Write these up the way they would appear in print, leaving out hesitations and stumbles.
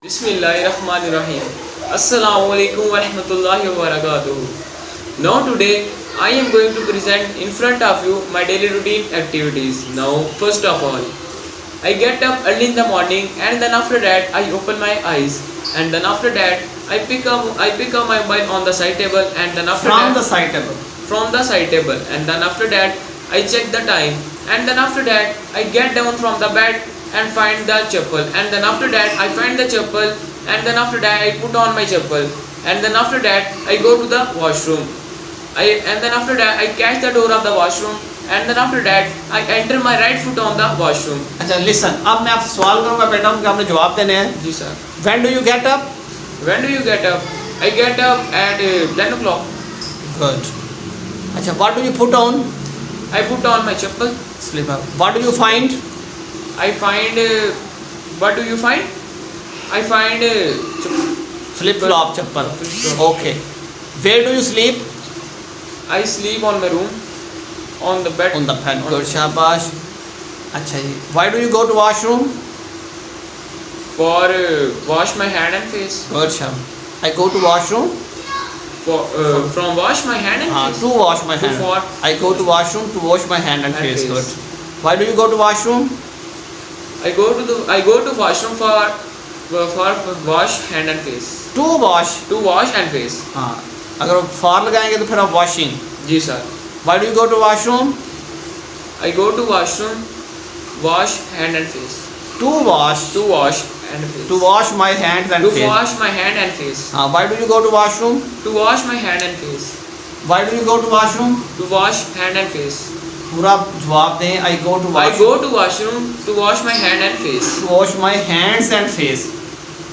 Bismillahirrahmanirrahim. Assalamu alaikum wa rahmatullahi wa barakatuh. Now today I am going to present in front of you my daily routine activities. Now first of all, I get up early in the morning and then after that I open my eyes and then after that I pick up my mobile on the side table and then after From that the side table. from the side table and then after that I check the time and then after that I get down from the bed and find the chapel and then after that I find the chapel and then after that I put on my chapel and then after that I go to the washroom and then after that I catch the door of the washroom and then after that I enter my right foot on the washroom. अच्छा listen, अब मैं आपसे सवाल करूंगा बेटा, उनके आपने जवाब देने हैं. जी sir. When do you get up? When do you get up? I get up at 10 o'clock. Good. अच्छा, what do you put on? I put on my chapel. Slip up. What do you find? I find what do you find? I find Flip flop chappal. Flip-flop. Okay. Where do you sleep? I sleep on my room on the bed. On the bed. Good, शाबाश. अच्छा जी. Why do you go to washroom? For wash my hand and face. Good, शाबाश. I go to washroom. For from wash my hand and face. To wash my To hand. for I go to washroom to wash my hand and And face. face. Good. Why do you go to washroom? I go to washroom for wash hand and face. To wash. To wash and face. हाँ. अगर आप for लगाएंगे तो फिर आप washing. Ji sir. Why do you go to washroom? I go to washroom, wash hand and face. To wash. To wash and face. To wash my hands and To face. wash my hand and face. Why do you go to washroom? To wash my hand and face. Why do you go to washroom? To wash hand and face. पूरा जवाब दें. I go to I washroom. go to washroom to wash my hand and face. To wash my hands and face.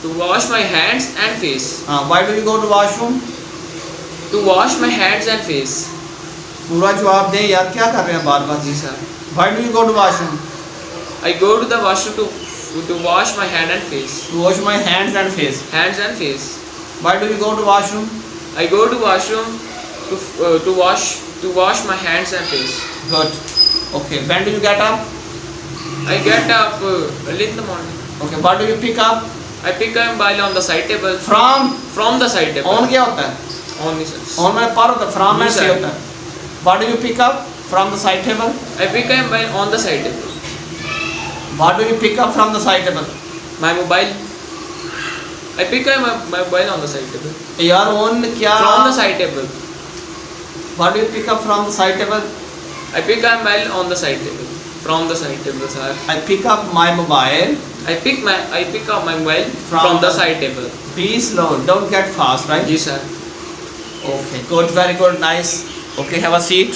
To wash my hands and face. Why do you go to washroom? To wash my hands and face. पूरा जवाब दें यार, क्या कर रहे हैं बार बार. जी sir. Why do you go to washroom? I go to the washroom to wash my hand and face. To wash my hands and face. Hands and face. Why do you go to washroom? I go to washroom to wash my hands and face. Good. Okay. When do you get up? I get up early in the morning. Okay. What do you pick up? I pick up mobile on the side table. From the side table. on क्या होता है? On the side. On में पर होता है. From में Yes, से sir. होता है. What do you pick up from the side table? I pick up mobile on the side table. What do you pick up from the side table? My mobile. I pick up my mobile on the side table. यार on क्या? From the side table. What do you pick up from the side table? I pick up mobile on the side table. From the side table, sir. I pick up my mobile. I pick up my mobile From from the the- side table. Be slow. Don't get fast, right? Yes, sir. Okay. Good. Very good. Nice. Okay. Have a seat.